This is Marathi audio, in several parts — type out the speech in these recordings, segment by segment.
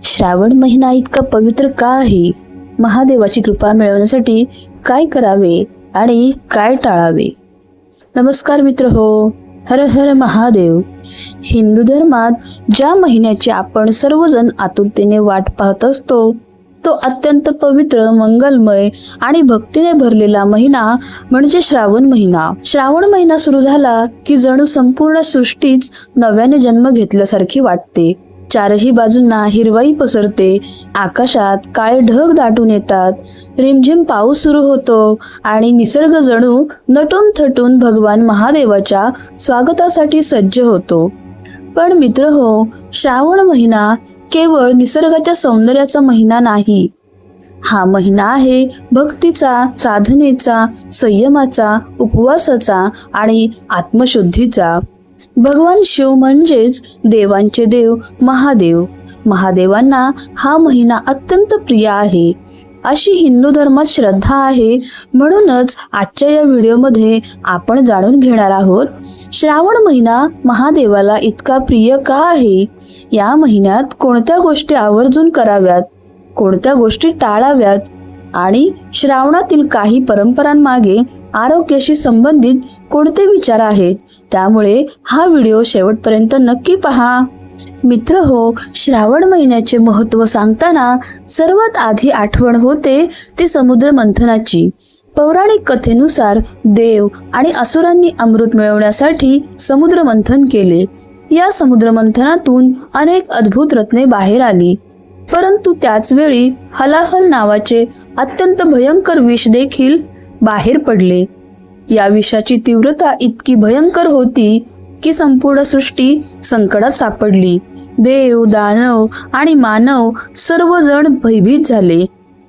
श्रावण महिना इतका पवित्र का आहे? महादेवाची कृपा मिळवण्यासाठी काय करावे आणि काय टाळावे? नमस्कार मित्र हो, हर हर महादेव. हिंदू धर्मात ज्या महिन्याची आपण सर्वजण आतुरतेने वाट पाहत असतो तो अत्यंत पवित्र, मंगलमय आणि भक्तीने भरलेला महिना म्हणजे श्रावण महिना. श्रावण महिना सुरू झाला की जणू संपूर्ण सृष्टीच नव्याने जन्म घेतल्यासारखी वाटते. चारही बाजूंना हिरवाई पसरते, आकाशात काळे ढग दाटून येतात, रिमझिम पाऊस सुरू होतो आणि निसर्ग जणू नटून थटून भगवान महादेवाच्या स्वागतासाठी सज्ज होतो. पण मित्र हो, श्रावण महिना केवळ निसर्गाच्या सौंदर्याचा महिना नाही. हा महिना आहे भक्तीचा, साधनेचा, संयमाचा, उपवासाचा आणि आत्मशुद्धीचा. भगवान शिव म्हणजेच देवांचे देव महादेव. महादेवांना हा महिना अत्यंत प्रिय आहे अशी हिंदू धर्मात श्रद्धा आहे. म्हणूनच आजच्या या व्हिडिओमध्ये आपण जाणून घेणार आहोत श्रावण महिना महादेवाला इतका प्रिय का आहे, या महिन्यात कोणत्या गोष्टी आवर्जून कराव्यात, कोणत्या गोष्टी टाळाव्यात आणि श्रावणातील काही परंपरांमागे आरोग्याशी संबंधित कोणते विचार आहेत. त्यामुळे हा व्हिडिओ शेवटपर्यंत नक्की पहा. मित्र हो, श्रावण महिन्याचे महत्त्व सांगताना सर्वात आधी आठवण होते ती समुद्र मंथनाची. पौराणिक कथेनुसार देव आणि असुरांनी अमृत मिळवण्यासाठी समुद्र मंथन केले. या समुद्र मंथनातून अनेक अद्भुत रत्ने बाहेर आली, परंतु त्याच वेळी हलाहल नावाचे अत्यंत भयंकर विष देखील बाहेर पडले. या विषाची तीव्रता इतकी भयंकर होती की संपूर्ण सृष्टी संकटात सापडली. देव, दानव आणि मानव सर्वजण भयभीत झाले.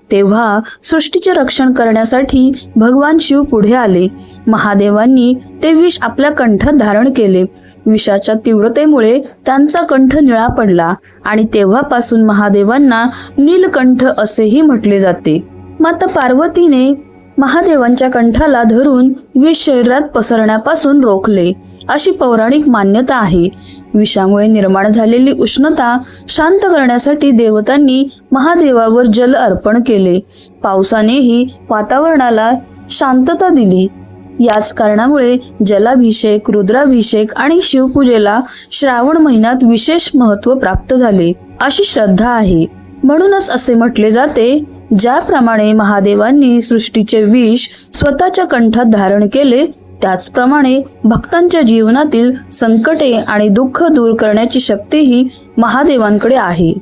तेव्हा सृष्टीचे रक्षण करण्यासाठी भगवान शिव पुढे आले. महादेवांनी ते विष आपल्या कंठात धारण केले. विषाच्या तीव्रतेमुळे त्यांचा कंठ निळा पडला आणि तेव्हापासून महादेवांना नीलकंठ असेही म्हटले जाते. माता पार्वतीने महादेवांच्या कंठाला धरून विष शरीरात पसरण्यापासून रोखले अशी पौराणिक मान्यता आहे. विषामुळे निर्माण झालेली उष्णता शांत करण्यासाठी देवतांनी महादेवावर जल अर्पण केले. पावसानेही वातावरणाला शांतता दिली. याच कारणामुळे जलाभिषेक, रुद्राभिषेक आणि शिवपूजेला श्रावण महिन्यात विशेष महत्त्व प्राप्त झाले अशी श्रद्धा आहे. म्हणूनच असे म्हटले जाते, ज्याप्रमाणे महादेवांनी सृष्टीचे विष स्वतःच्या कंठात धारण केले, त्याचप्रमाणे भक्तांच्या जीवनातील संकटे आणि दुःख दूर करण्याची शक्तीही महादेवांकडे आहे.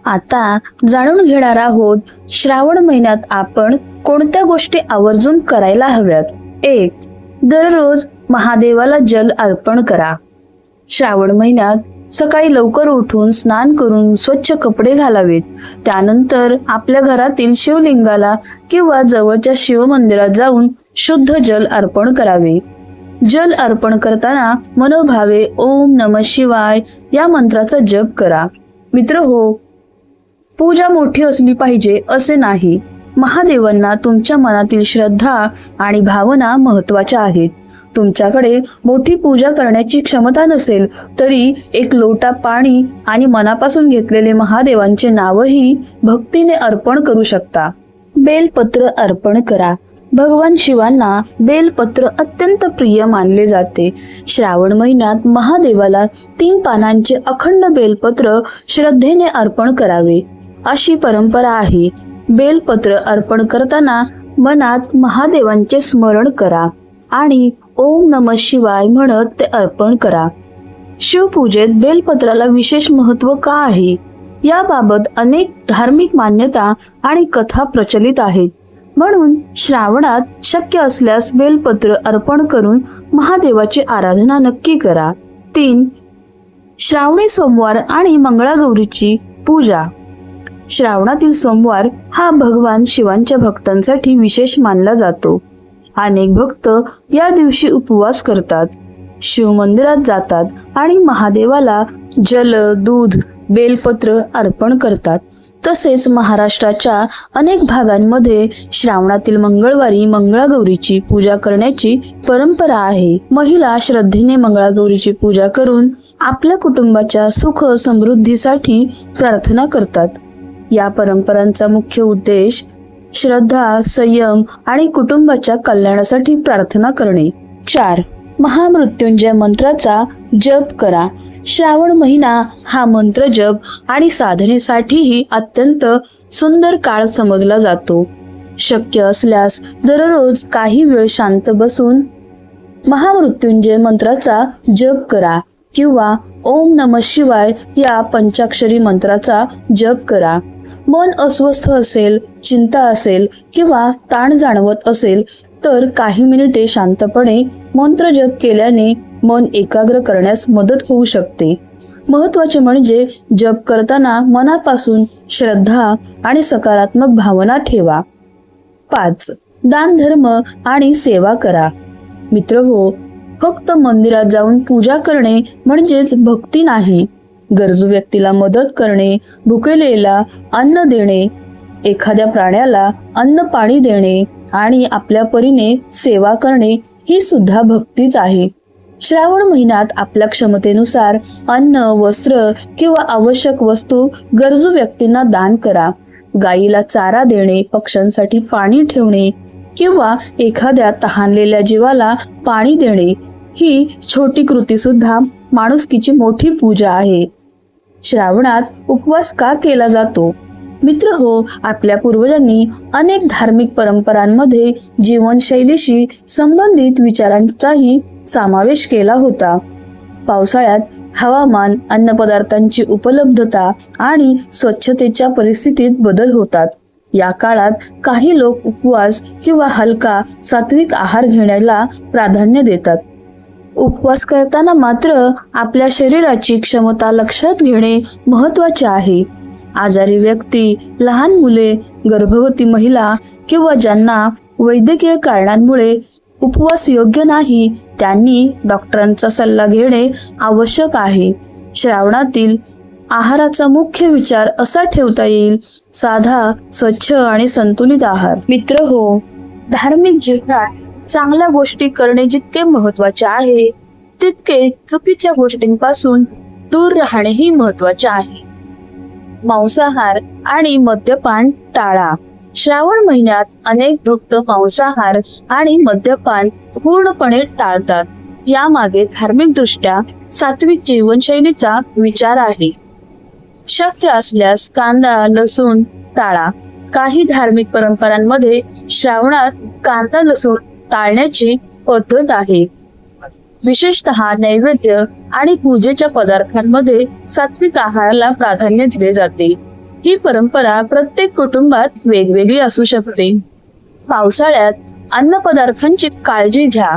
आता जाणून घेणार आहोत श्रावण महिन्यात आपण कोणत्या गोष्टी आवर्जून करायला हव्यात. 1. दररोज महादेवाला जल अर्पण करा. श्रावण महिन्यात सकाळी लवकर उठून स्नान करून स्वच्छ कपडे घालावेत. त्यानंतर आपल्या घरातील शिवलिंगाला किंवा जवळच्या शिव मंदिरात जाऊन शुद्ध जल अर्पण करावे. जल अर्पण करताना मनोभावे ओम नमः शिवाय या मंत्राचा जप करा. मित्र हो, पूजा मोठी असली पाहिजे असे नाही. महादेवांना तुमच्या मनातील श्रद्धा आणि भावना महत्त्वाच्या आहेत. तुमच्याकडे मोठी पूजा करण्याची क्षमता नसेल तरी एक लोटा पाणी आणि मनापासून घेतलेले महादेवांचे नावही भक्तीने अर्पण करू शकता. बेलपत्र अर्पण करा. भगवान शिवांना बेलपत्र अत्यंत प्रिय मानले जाते. श्रावण महिन्यात महादेवाला 3 पानांचे अखंड बेलपत्र श्रद्धेने अर्पण करावे अशी परंपरा आहे. बेलपत्र अर्पण करताना मनात महादेवांचे स्मरण करा आणि ओम नमः शिवाय म्हणत ते अर्पण करा. शिवपूजेत बेलपत्राला विशेष महत्त्व का आहे, याबाबत अनेक धार्मिक मान्यता आणि कथा प्रचलित आहेत. म्हणून श्रावणात शक्य असल्यास बेलपत्र अर्पण करून महादेवाची आराधना नक्की करा. 3. श्रावणी सोमवार आणि मंगळागौरीची पूजा. श्रावणातील सोमवार हा भगवान शिवांच्या भक्तांसाठी विशेष मानला जातो. अनेक भक्त या दिवशी उपवास करतात, शिव मंदिरात जातात आणि महादेवाला जल, दूध, बेलपत्र अर्पण करतात. तसेच महाराष्ट्राच्या अनेक भागांमध्ये श्रावणातील मंगळवारी मंगळागौरीची पूजा करण्याची परंपरा आहे. महिला श्रद्धेने मंगळागौरीची पूजा करून आपल्या कुटुंबाच्या सुख समृद्धीसाठी प्रार्थना करतात. या परंपरांचा मुख्य उद्देश श्रद्धा, संयम आणि कुटुंबाच्या कल्याणासाठी प्रार्थना करणे. 4. महामृत्युंजय मंत्राचा जप करा. श्रावण महिना हा मंत्र जप आणि साधनेसाठीही अत्यंत सुंदर काळ समजला जातो. शक्य असल्यास दररोज काही वेळ शांत बसून महामृत्युंजय मंत्राचा जप करा किंवा ओम नमः शिवाय या पंचाक्षरी मंत्राचा जप करा. मन अस्वस्थ असेल, चिंता असेल किंवा ताण जाणवत असेल तर काही मिनिटे शांतपणे मंत्र जप केल्याने मन एकाग्र करण्यास मदत होऊ शकते. महत्त्वाचे म्हणजे जप करताना मनापासून श्रद्धा आणि सकारात्मक भावना ठेवा. 5. दान धर्म आणि सेवा करा. मित्रहो, फक्त मंदिरात जाऊन पूजा करणे म्हणजेच भक्ती नाही. गरजू व्यक्तीला मदत करणे, भुकेलेला अन्न देणे, एखाद्या प्राण्याला अन्न पाणी देणे आणि आपल्या परीने सेवा करणे ही सुद्धा भक्तीच आहे. श्रावण महिन्यात आपल्या क्षमतेनुसार अन्न, वस्त्र किंवा आवश्यक वस्तू गरजू व्यक्तींना दान करा. गायीला चारा देणे, पक्ष्यांसाठी पाणी ठेवणे किंवा एखाद्या तहानलेल्या जीवाला पाणी देणे ही छोटी कृती सुद्धा माणुसकीची मोठी पूजा आहे. श्रावणात उपवास का केला जातो? मित्र हो, आपल्या पूर्वजांनी अनेक धार्मिक परंपरांमध्ये जीवनशैलीशी संबंधित विचारांचाही समावेश केला होता. पावसाळ्यात हवामान, अन्नपदार्थांची उपलब्धता आणि स्वच्छतेच्या परिस्थितीत बदल होतात. या काळात काही लोक उपवास किंवा हलका सात्विक आहार घेण्याला प्राधान्य देतात. उपवास करताना मात्र आपल्या शरीराची क्षमता लक्षात घेणे महत्त्वाचे आहे. आजारी व्यक्ती, लहान मुले, गर्भवती महिला किंवा ज्यांना वैद्यकीय कारणांमुळे उपवास योग्य नाही त्यांनी डॉक्टरांचा सल्ला घेणे आवश्यक आहे. श्रावणातील आहाराचा मुख्य विचार असा ठेवता येईल: साधा, स्वच्छ आणि संतुलित आहार. मित्र हो, धार्मिक जीवनात चांगल्या गोष्टी करणे जितके महत्त्वाचे आहे तितके चुकीच्या गोष्टींपासून दूर राहणेही महत्त्वाचे आहे. मांसाहार आणि मद्यपान टाळा. श्रावण महिन्यात अनेक भक्त मांसाहार आणि मद्यपान पूर्णपणे टाळतात. यामागे धार्मिक दृष्ट्या सात्विक जीवनशैलीचा विचार आहे. शक्य असल्यास कांदा, लसूण टाळा. काही धार्मिक परंपरांमध्ये श्रावणात कांदा, लसूण टाळण्याची पद्धत आहे. विशेषतः नैवेद्य आणि पूजेच्या पदार्थांमध्ये सात्विक आहाराला प्राधान्य दिले जाते. ही परंपरा प्रत्येक कुटुंबात वेगवेगळी असू शकते. पावसाळ्यात अन्न पदार्थांची काळजी घ्या.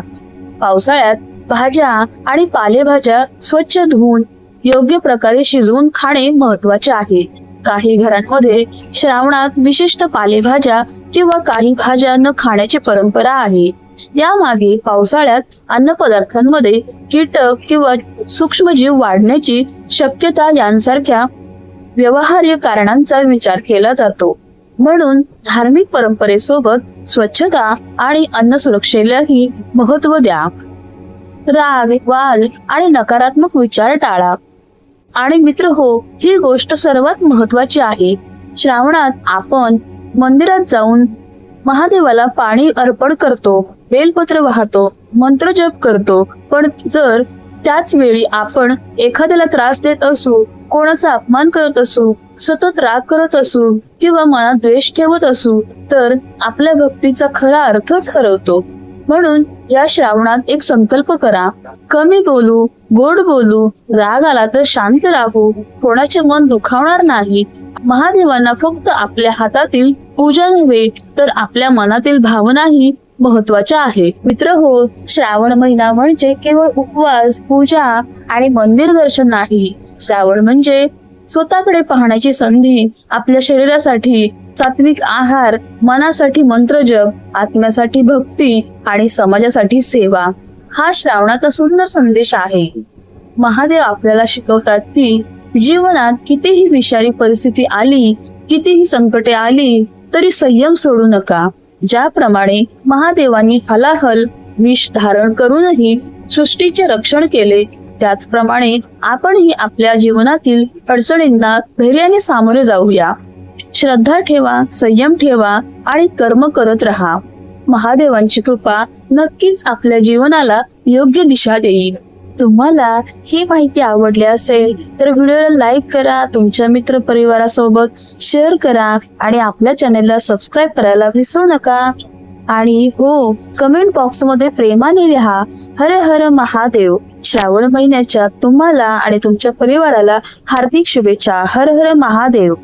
पावसाळ्यात भाज्या आणि पालेभाज्या स्वच्छ धुवून योग्य प्रकारे शिजवून खाणे महत्त्वाचे आहे. काही घरांमध्ये श्रावणात विशिष्ट पालेभाज्या किंवा काही भाज्या न खाण्याची परंपरा आहे. यामागे पावसाळ्यात अन्नपदार्थांमध्ये कीटक किंवा सूक्ष्मजीव वाढण्याची शक्यता यांसारख्या व्यवहार्य कारणांचा विचार केला जातो. म्हणून धार्मिक परंपरेसोबत स्वच्छता आणि अन्न सुरक्षेलाही महत्त्व द्या. राग, वाद आणि नकारात्मक विचार टाळा. आणि मित्र हो, ही गोष्ट सर्वात महत्त्वाची आहे. श्रावणात आपण मंदिरात जाऊन महादेवाला पाणी अर्पण करतो, बेलपत्र वाहतो, मंत्र जप करतो. पण जर त्याच वेळी आपण एखाद्याला त्रास देत असू, कोणाचा अपमान करत असू, सतत राग करत असू किंवा मनात द्वेष ठेवत असू तर आपल्या भक्तीचा खरा अर्थच हरवतो. म्हणून या श्रावणात एक संकल्प करा: कमी बोलू, गोड बोलू, राग आला तर शांत राहू, कोणाचे मन दुखावणार नाही. महादेवांना फक्त आपल्या हातातील पूजा नव्हे तर आपल्या मनातील भावनाही महत्वाच्या आहे. मित्र हो, श्रावण महिना म्हणजे केवळ उपवास, पूजा आणि मंदिर दर्शन नाही. श्रावण म्हणजे स्वतःकडे पाहण्याची संधी. आपल्या शरीरासाठी सात्विक आहार, मनासाठी मंत्र जप, आत्म्यासाठी भक्ती आणि समाजासाठी सेवा हा श्रावणाचा सुंदर संदेश आहे. महादेव आपल्याला शिकवतात की जीवनात कितीही विषारी परिस्थिती आली कितीही संकटे आली तरी संयम सोडू नका. ज्याप्रमाणे महादेवांनी हलाहल विष धारण करूनही सृष्टीचे रक्षण केले, त्याचप्रमाणे आपणही आपल्या जीवनातील अडचणींना धैर्याने सामोरे जाऊया. श्रद्धा ठेवा, संयम ठेवा आणि कर्म करत राहा. महादेवांची कृपा नक्कीच आपल्या जीवनाला योग्य दिशा देईल. तुम्हाला ही माहिती आवडली असेल तर व्हिडिओला लाईक करा, तुमच्या मित्र परिवारासोबत शेअर करा आणि आपल्या चॅनेलला सबस्क्राईब करायला विसरू नका. आणि हो, कमेंट बॉक्समध्ये प्रेमाने लिहा हर हर महादेव. श्रावण महिन्याच्या तुम्हाला आणि तुमच्या परिवाराला हार्दिक शुभेच्छा. हर हर महादेव.